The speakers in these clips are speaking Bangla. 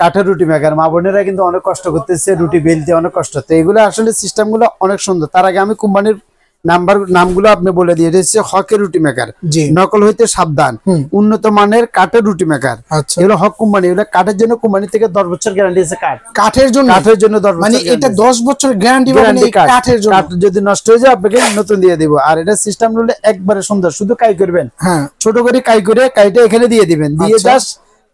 কাঠের রুটি মেকার মা বোনেরা কিন্তু অনেক কষ্ট করতেছে, রুটি বেলতে অনেক কষ্ট। তো এগুলো আসলে সিস্টেম গুলো অনেক সুন্দর। তার আগে আমি কোম্পানির নামগুলো আপনি বলে দিয়ে, এটা হচ্ছে হকের রুটি মেকার, নকল হইতে সাবধান, উন্নত মানের কাঠের রুটি মেকার। এগুলো হক কোম্পানি, এগুলো কাঠের জন্য কোম্পানি থেকে 10 বছর গ্যারান্টি আছে। কাঠের জন্য 10 বছর, মানে এটা 10 বছর গ্যারান্টি পাবেন এই কাঠের জন্য। কাঠ যদি নষ্ট হয়ে যায় আপনাকে নতুন দিয়ে দিব। আর এটা সিস্টেম হলো একবারে সুন্দর, শুধু কাই করবেন, ছোট করে কাই করে কাইটা এখানে দিয়ে দিবেন, দিয়ে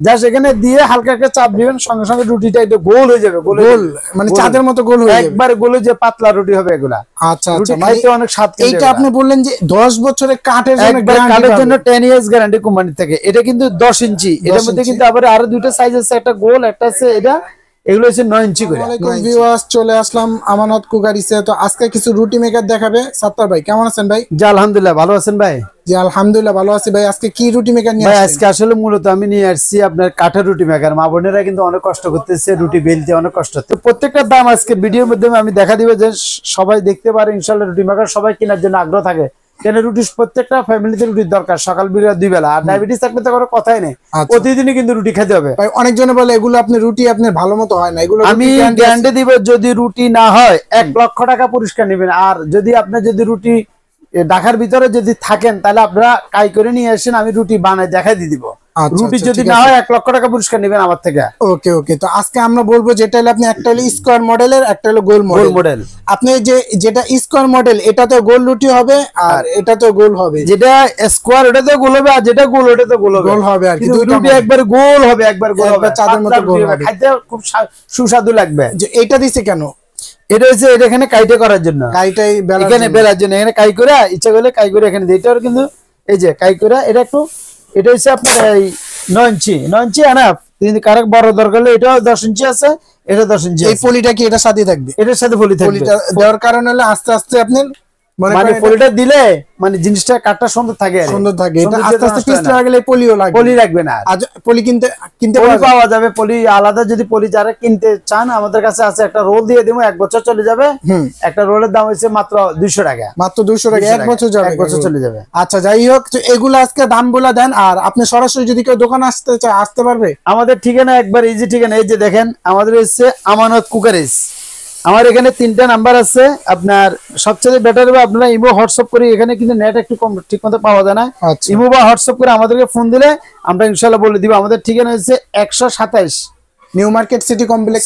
জাস্ট এখানে দিয়ে হালকা একটা চাপ দিবেন, সঙ্গে সঙ্গে রুটিটা একটু গোল হয়ে যাবে। গোল মানে চাঁদের মতো গোল হয়ে যাবে, একবারে গোল যে পাতলা রুটি হবে এগুলা। আচ্ছা আচ্ছা, খাইতে অনেক স্বাদ। এইটা আপনি বললেন যে 10 বছরের কাঠের জন্য কাঠের জন্য 10 ইয়ার্স গ্যারান্টি কোম্পানি থেকে। এটা কিন্তু 10 ইঞ্চি, এটার মধ্যে কিন্তু আবার আরো দুটো সাইজ আছে, একটা গোল একটা আছে এটা, এগুলো হচ্ছে 9 ইঞ্চি করে। ভিউয়ার্স, চলে আসলাম আমানত কুকারিসে। তো আজকে কিছু রুটি মেকার দেখাবে সাত্তার ভাই। কেমন আছেন ভাই? জি আলহামদুলিল্লাহ, ভালো আছেন ভাই? জি আলহামদুলিল্লাহ ভালো আছি ভাই। আজকে কি রুটি মেকার নিয়ে আসছেন? আজকে আসলে মূলত আমি নিয়ে আসছি আপনার কাঠের রুটি মেকার। মা বোনেরা কিন্তু অনেক কষ্ট করতেছে, রুটি বেলতে অনেক কষ্ট। তো প্রত্যেকটা দাম আজকে ভিডিওর মাধ্যমে আমি দেখা দিব, যে সবাই দেখতে পারে ইনশাআল্লাহ। রুটি মেকার সবাই কেনার জন্য আগ্রহ থাকে, কেন রুটি প্রত্যেকটা ফ্যামিলিতে রুটির দরকার, সকাল বিকাল 2 বেলা। আর ডায়াবেটিস থাকলে তো কোনো কথাই নেই, প্রতিদিনই কিন্তু রুটি খেতে হবে। ভাই অনেকজনে বলে এগুলো আপনি রুটি আপনার ভালো মতো হয় না, এগুলো আমি গ্যারান্টি দিব, যদি রুটি না হয় 1 লক্ষ টাকা পুরস্কার নেবেন। আর যদি আপনি যদি রুটি ঢাকার ভিতরে যদি থাকেন, তাহলে আপনারা কাই করে নিয়ে আসেন, আমি রুটি বানাই দেখাই দিয়ে দিব। রুটি যদি না হয় 1 লক্ষ টাকা পুরস্কার নেবেন আমার থেকে। ওকে ওকে। তো আজকে আমরা বলবো যেটা হলো আপনি একটা হলো স্কয়ার মডেলের, একটা হলো গোল মডেল। আপনি যেটা স্কয়ার মডেল, এটা তো গোল রুটি হবে আর এটা তো গোল হবে। যেটা স্কয়ার ওটা তো গোল হবে, আর যেটা গোল ওটা তো গোল হবে। আর কি রুটি একবার গোল হবে, একবার গোল হবে, চাঁদের মতো গোল হবে, খাইতে খুব সুস্বাদু লাগবে। যে এটা দিছে কেন? এটা হচ্ছে এটা এখানে কাইটে করার জন্য, কাইটাই এখানে বেলার জন্য। এখানে কাই করে ইচ্ছা করলে কাই করে এখানে দিই। এটাও কিন্তু এই যে কাই করে, এটা একটু এটা হচ্ছে আপনার এই 9 ইঞ্চি এনাফ। কিন্তু কারেক্ট বড় দরকার হলে এটাও 10 ইঞ্চি আছে, এটা 10 ইঞ্চি। এই পলিটা কি এটার সাথে থাকবে? এটার সাথে পলি থাকবে। দেওয়ার কারণ হলো আস্তে আস্তে আপনার মানে পলিটা দিলে মানে জিনিসটা কাটটা সুন্দর থাকে, সুন্দর থাকে। এটা আস্তে আস্তে পিস লাগা গেলে পলিও লাগবে, পলি লাগবে না। আজ পলি কিনতে পাওয়া যাবে। পলি আলাদা যদি পলি যারা কিনতে চান, আমাদের কাছে আছে। একটা রোল দিয়ে দেবো, 1 বছর চলে যাবে। একটা রোলের দাম হচ্ছে মাত্র 200 টাকা। মাত্র 200 টাকা, 1 বছর যাবে, 1 বছর চলে যাবে। আচ্ছা যাই হোক, এগুলো আজকে দামগুলো দেন। আর আপনি সরাসরি যদি কেউ দোকানে আসতে চায় আসতে পারবে। আমাদের ঠিকানা একবার ইজি ঠিকানা, এই যে দেখেন আমাদের হচ্ছে আমানত কুকারিস। আমার এখানে 3টা নাম্বার আছে। আপনার সবচেয়ে বেটার হবে আপনারা ইমো হোয়াটসঅ্যাপ করে, এখানে কিন্তু নেট একটু কম ঠিক মতো পাওয়া যায় না। ইমো বা হোয়াটসঅ্যাপ করে আমাদেরকে ফোন দিলে আমরা ইনশাআল্লাহ বলে দিব। আমাদের ঠিকানা হচ্ছে 127 new market city complex,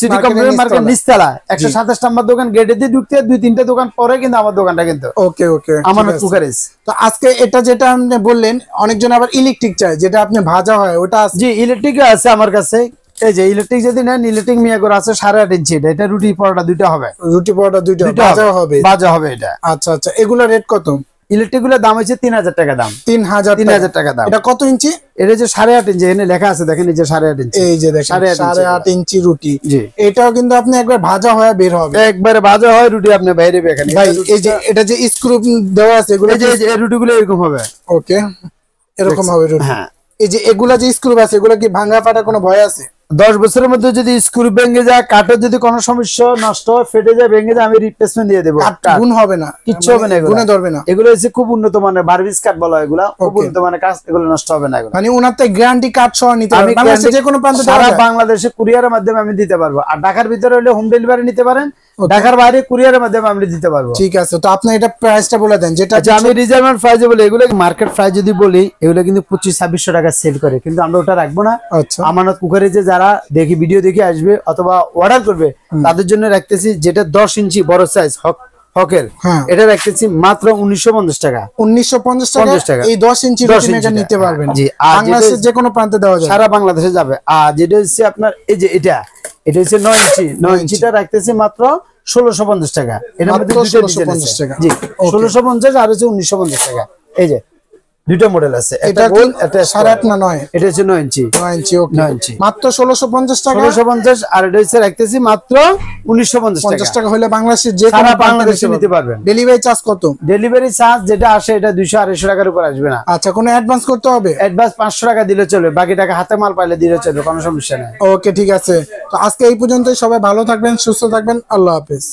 market নিচতলা 127 নাম্বার দোকান। গেটে দিয়ে ঢুকতে 2-3টা দোকান পরে কিন্তু আমার দোকানটা কিন্তু। ওকে ওকে, আমানত কুকারিস। তো আজকে এটা যেটা আপনি বললেন, অনেকজন আবার ইলেকট্রিক চায়, যেটা আপনি ভাজা হয় ওটা। জি ইলেকট্রিক আছে আমার কাছে। এই যে ইলেকট্রিক যদি নেন, ইলেকট্রিক মিয়া করে আছে 8.5 ইঞ্চি। এটা রুটি পরোটা দুইটা হবে, রুটি পরোটা দুইটা ভাজা হবে এটা। আচ্ছা আচ্ছা, এগুলো রেট কত? ইলেকট্রিক গুলোর দাম হচ্ছে 3000 টাকা দাম। 3000 টাকা দাম। এটা কত ইঞ্চি? এটা যে 8.5 ইঞ্চি, এখানে লেখা আছে দেখেন, এই যে 8.5 ইঞ্চি। এই যে দেখেন 8.5 ইঞ্চি রুটি। এটাও কিন্তু আপনি একবার ভাজা হয়ে বের হবে, একবারে ভাজা হয় রুটি আপনি বাইরে এখানে। ভাই এই যে এটা যে স্ক্রু দেওয়া আছে, এগুলো এই রুটিগুলো এরকম হবে। ওকে, এরকম হবে রুটি। হ্যাঁ, এই যে এগুলা যে স্ক্রু আছে, এগুলো কি ভাঙা ফাটা কোনো ভয় আছে? 10 বছরের মধ্যে যদি স্ক্রু ভেঙে যায়, কাঠের যদি কোনো সমস্যা নষ্ট হয়, ফেটে যায়, ভেঙে যায়, আমি রিপ্লেসমেন্ট দিয়ে দেবো। গুণ হবে না, কিচ্ছু হবে না, গুণে ধরবে না। এগুলো হচ্ছে খুব উন্নত মানের বারবিস কাঠ বলা হয়, এগুলা খুব উন্নত মানের কাঠ, এগুলো নষ্ট হবে না। মানে ওনার তো গ্যারান্টি কাঠ সহ নিতে পারবেন, বাংলাদেশে যে কোনো প্রান্তে সারা বাংলাদেশে কুরিয়ারের মাধ্যমে আমি দিতে পারবো। আর ঢাকার ভিতরে হলে হোম ডেলিভারি নিতে পারেন, ঢাকার বাইরে কুরিয়ারের মাধ্যমে আমি দিতে পারবো। ঠিক আছে, তো আপনি এটা প্রাইসটা বলে দেন। যেটা আমি রিজার্ভমেন্ট প্রাইস বলি, এগুলো মার্কেট প্রাইস যদি বলি, এগুলো কিন্তু 2500-2600 টাকা সেল করে, কিন্তু আমরা ওটা রাখবো না। আমানত কুকারে যে যারা দেখি ভিডিও দেখে আসবে অথবা অর্ডার করবে, তাদের জন্য রাখতেছি যেটা 10 ইঞ্চি বড় সাইজ হকের, এটা রাখতেছি মাত্র 1950 টাকা। 1950 টাকা এই 10 ইঞ্চি রুটি মেকার নিতে পারবেন। জি, বাংলাদেশের যে কোনো প্রান্তে দেওয়া যাবে, সারা বাংলাদেশে যাবে। আর যেটা হচ্ছে আপনার এই যে এটা হচ্ছে 9 ইঞ্চিটা রাখতেছি মাত্র 1650 টাকা। এর মধ্যে 1650 টাকা। জি 1650 আর হচ্ছে 1950 টাকা। এই যে দুটো মডেল আছে, এটা গোল, এটা 8.5 না 9, এটা হচ্ছে 9 ইঞ্চি। 9 ইঞ্চি, ওকে, 9 ইঞ্চি মাত্র 1650 টাকা। 1650 আর এটা হচ্ছে রাখতেছি মাত্র 1950 টাকা হলে বাংলাদেশে যে কোনো বাংলাদেশে নিতে পারবেন। ডেলিভারি চার্জ কত? ডেলিভারি চার্জ যেটা আসে এটা 200-250 টাকার উপর আসবে না। আচ্ছা, কোনো অ্যাডভান্স করতে হবে? অ্যাডভান্স 500 টাকা দিলে চলবে, বাকি টাকা হাতে মাল পাইলে দিলে চলবে, কোনো সমস্যা নেই। ওকে, ঠিক আছে। তো আজকে এই পর্যন্তই। সবাই ভালো থাকবেন, সুস্থ থাকবেন, আল্লাহ হাফেজ।